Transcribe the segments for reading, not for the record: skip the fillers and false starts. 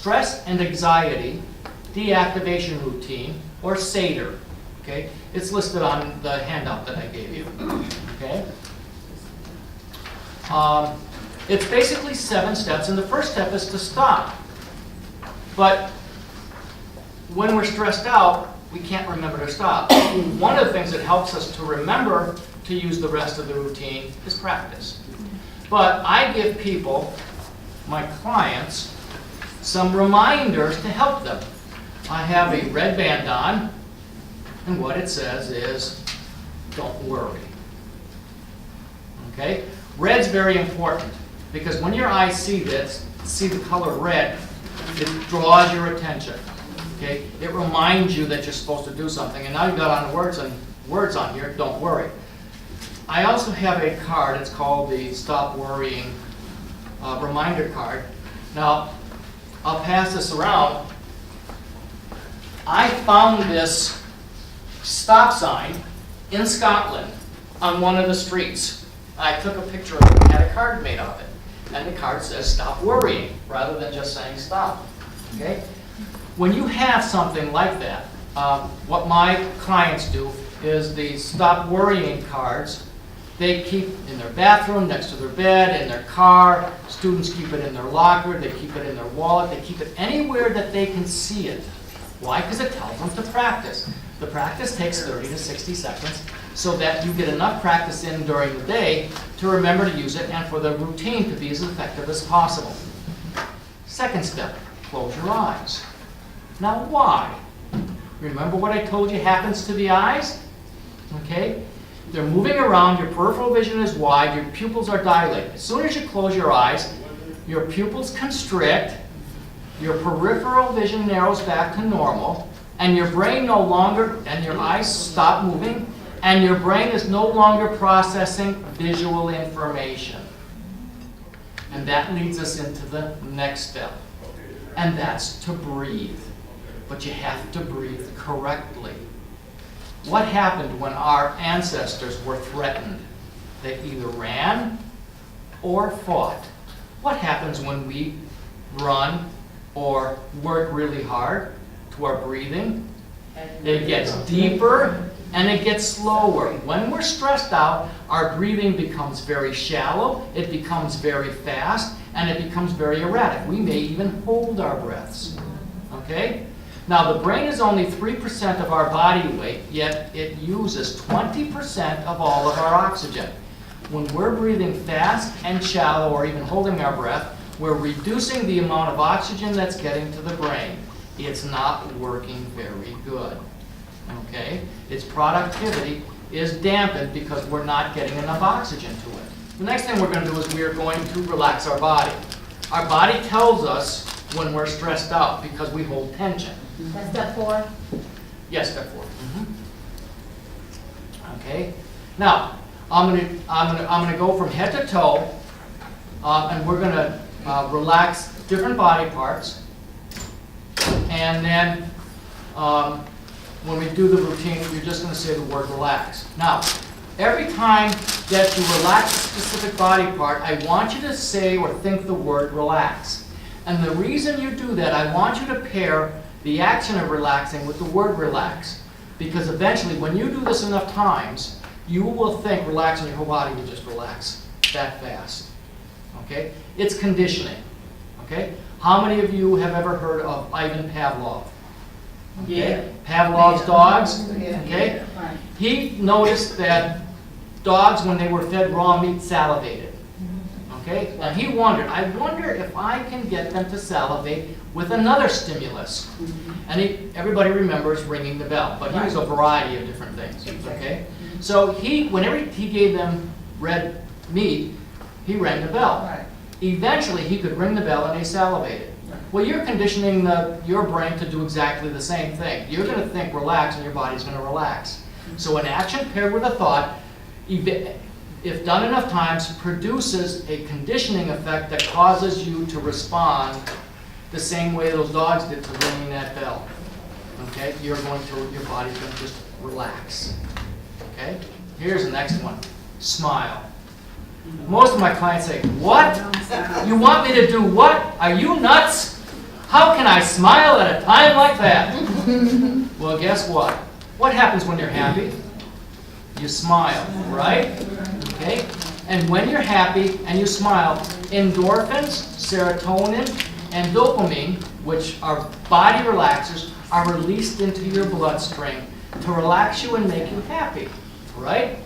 stress and anxiety deactivation routine, or SADAR. Okay, it's listed on the handout that I gave you. Okay, it's basically 7 steps, and the first step is to stop. But when we're stressed out, we can't remember to stop. One of the things that helps us to remember to use the rest of the routine is practice. But I give people, my clients, some reminders to help them. I have a red band on, and what it says is, don't worry. Okay? Red's very important, because when your eyes see this, see the color red, it draws your attention. Okay? It reminds you that you're supposed to do something, and now you've got on the words on here, don't worry. I also have a card, it's called the Stop Worrying reminder card. Now, I'll pass this around. I found this stop sign in Scotland on one of the streets. I took a picture of it and had a card made of it. And the card says stop worrying rather than just saying stop. Okay? When you have something like that, what my clients do is the stop worrying cards, they keep in their bathroom, next to their bed, in their car. Students keep it in their locker, they keep it in their wallet, they keep it anywhere that they can see it. Why? Because it tells them to practice. The practice takes 30 to 60 seconds so that you get enough practice in during the day to remember to use it and for the routine to be as effective as possible. Second step, close your eyes. Now why? Remember what I told you happens to the eyes? Okay? They're moving around, your peripheral vision is wide, your pupils are dilated. As soon as you close your eyes, your pupils constrict, your peripheral vision narrows back to normal, and your brain no longer, and your eyes stop moving, and your brain is no longer processing visual information. And that leads us into the next step, and that's to breathe. But you have to breathe correctly. What happened when our ancestors were threatened? They either ran or fought. What happens when we run or work really hard to our breathing? It gets deeper and it gets slower. When we're stressed out, our breathing becomes very shallow, it becomes very fast, and it becomes very erratic. We may even hold our breaths. Okay? Now, the brain is only 3% of our body weight, yet it uses 20% of all of our oxygen. When we're breathing fast and shallow, or even holding our breath, we're reducing the amount of oxygen that's getting to the brain. It's not working very good. Okay? Its productivity is dampened because we're not getting enough oxygen to it. The next thing we're going to do is we are going to relax our body. Our body tells us when we're stressed out because we hold tension. That's step 4? Yes, step 4. Okay. Now, I'm gonna go from head to toe, and we're gonna relax different body parts, and then when we do the routine, you're just gonna say the word relax. Now, every time that you relax a specific body part, I want you to say or think the word relax. And the reason you do that, I want you to pair the action of relaxing with the word relax. Because eventually, when you do this enough times, you will think relaxing your whole body will just relax that fast. Okay? It's conditioning. Okay? How many of you have ever heard of Ivan Pavlov? Okay? Yeah. Pavlov's dogs? Yeah. Okay? He noticed that dogs, when they were fed raw meat, salivated. Okay? Now he wondered, I wonder if I can get them to salivate with another stimulus. And everybody remembers ringing the bell, but he used a variety of different things. Okay? So whenever he gave them red meat, he rang the bell. Eventually he could ring the bell and they salivated. Well, you're conditioning your brain to do exactly the same thing. You're going to think relax and your body's going to relax. So an action paired with a thought, if done enough times, produces a conditioning effect that causes you to respond the same way those dogs did to ringing that bell. Okay? Your body's going to just relax. Okay? Here's the next one. Smile. Most of my clients say, what? You want me to do what? Are you nuts? How can I smile at a time like that? Well, guess what? What happens when you're happy? You smile, right? Okay? And when you're happy and you smile, endorphins, serotonin, and dopamine, which are body relaxers, are released into your bloodstream to relax you and make you happy, right?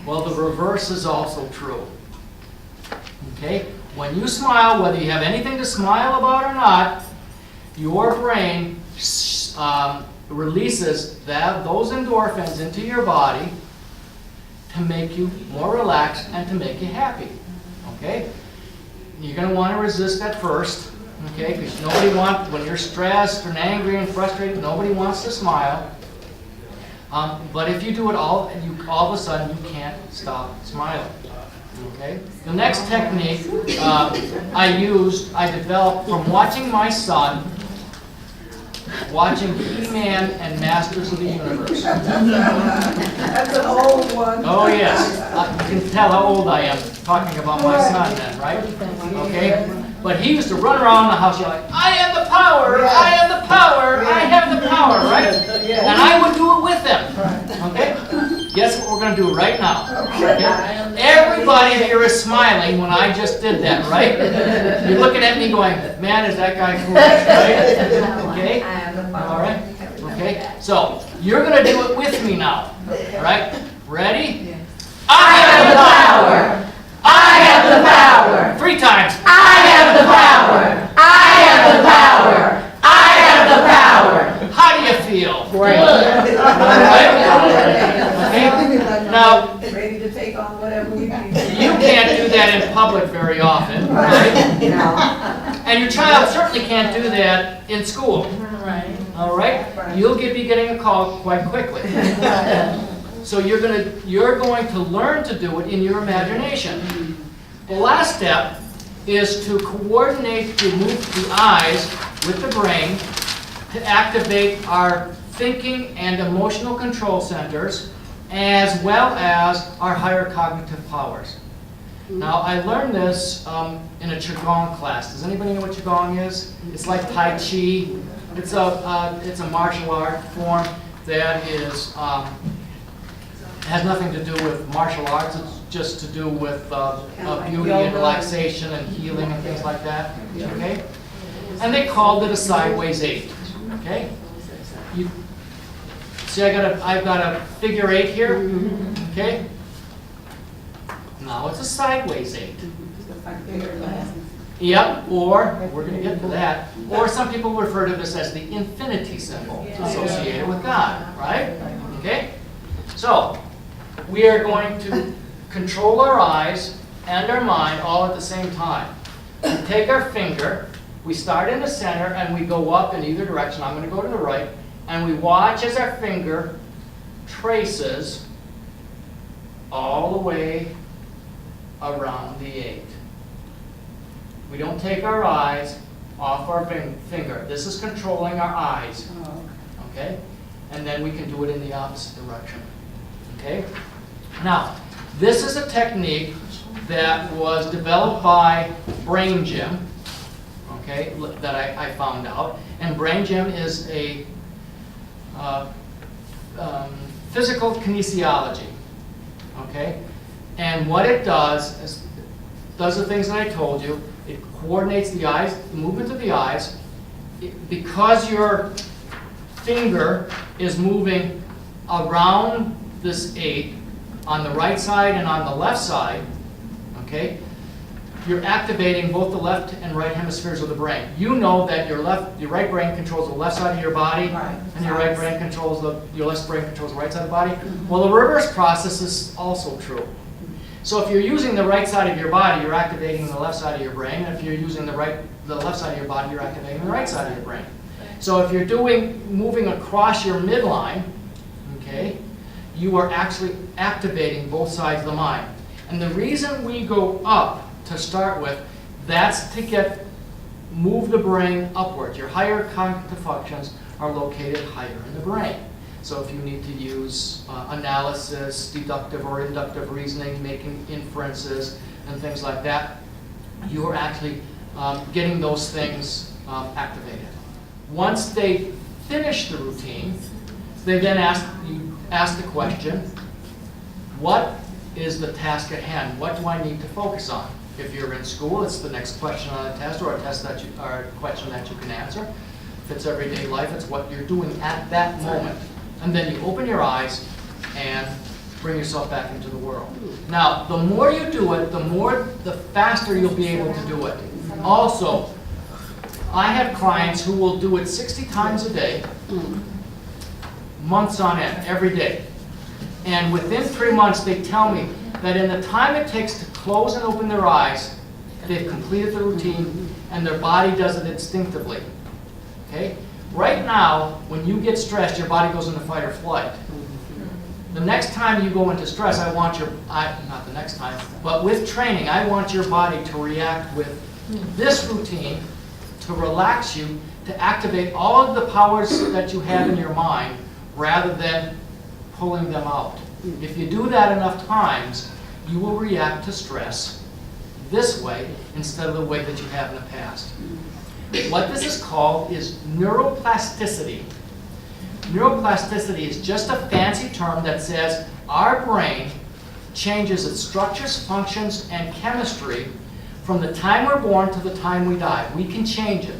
Well, the reverse is also true. Okay? When you smile, whether you have anything to smile about or not, your brain releases those endorphins into your body to make you more relaxed and to make you happy. Okay? You're going to want to resist at first, okay? Because nobody wants, when you're stressed and angry and frustrated, nobody wants to smile. But if you do it all of a sudden you can't stop smiling. Okay? The next technique I developed from watching my son watching He-Man and Masters of the Universe. That's an old one. Oh yes, you can tell how old I am talking about my son then, right? Okay? But he used to run around the house yelling, I have the power, I have the power, I have the power, right? And I would do it with him. Okay? Guess what we're going to do right now? Okay? Everybody here is smiling when I just did that, right? You're looking at me going, man, is that guy foolish, right? Okay? All right? Okay? So, you're going to do it with me now. All right? Ready? I have the power! I have the power! 3 times. I have the power! I have the power! I have the power! How do you feel? Great. Okay? Now, Ready to take on whatever we need. you can't do that in public very often, right? And your child certainly can't do that in school. Right. All right? You'll be getting a call quite quickly. So you're going to learn to do it in your imagination. The last step is to coordinate the move the eyes with the brain to activate our thinking and emotional control centers, as well as our higher cognitive powers. Now, I learned this in a Qigong class. Does anybody know what Qigong is? It's like Tai Chi. It's a martial art form that is has nothing to do with martial arts. It's just to do with beauty and relaxation and healing and things like that. Okay? And they called it a sideways 8. Okay? You see, I've got a figure 8 here. Okay? Now it's a sideways 8. Yep, or, we're going to get to that, or some people refer to this as the infinity symbol associated with God, right? Okay? So, we are going to control our eyes and our mind all at the same time. We take our finger, we start in the center, and we go up in either direction. I'm going to go to the right, and we watch as our finger traces all the way around the 8. We don't take our eyes off our finger. This is controlling our eyes. Okay? And then we can do it in the opposite direction. Okay? Now, this is a technique that was developed by Brain Gym, okay, that I found out. And Brain Gym is a physical kinesiology. Okay? And what it does is does the things that I told you. It coordinates the eyes, the movement of the eyes. Because your finger is moving around this 8 on the right side and on the left side, okay, you're activating both the left and right hemispheres of the brain. You know that your right brain controls the left side of your body, and your right brain controls your left brain controls the right side of the body. Well, the reverse process is also true. So if you're using the right side of your body, you're activating the left side of your brain. And if you're using the left side of your body, you're activating the right side of your brain. So if you're moving across your midline, okay, you are actually activating both sides of the mind. And the reason we go up to start with, that's to move the brain upward. Your higher cognitive functions are located higher in the brain. So if you need to use analysis, deductive or inductive reasoning, making inferences and things like that, you are actually getting those things activated. Once they finish the routine, they then ask the question, what is the task at hand? What do I need to focus on? If you're in school, it's the next question on the test, or a question that you can answer. If it's everyday life, it's what you're doing at that moment. And then you open your eyes and bring yourself back into the world. Now, the more you do it, the faster you'll be able to do it. Also, I have clients who will do it 60 times a day, months on end, every day. And within 3 months, they tell me that in the time it takes to close and open their eyes, they've completed the routine and their body does it instinctively. Okay? Right now, when you get stressed, your body goes into fight or flight. The next time you go into stress, not the next time, but with training, I want your body to react with this routine to relax you, to activate all of the powers that you have in your mind rather than pulling them out. If you do that enough times, you will react to stress this way instead of the way that you have in the past. What this is called is neuroplasticity. Neuroplasticity is just a fancy term that says our brain changes its structures, functions, and chemistry from the time we're born to the time we die. We can change it.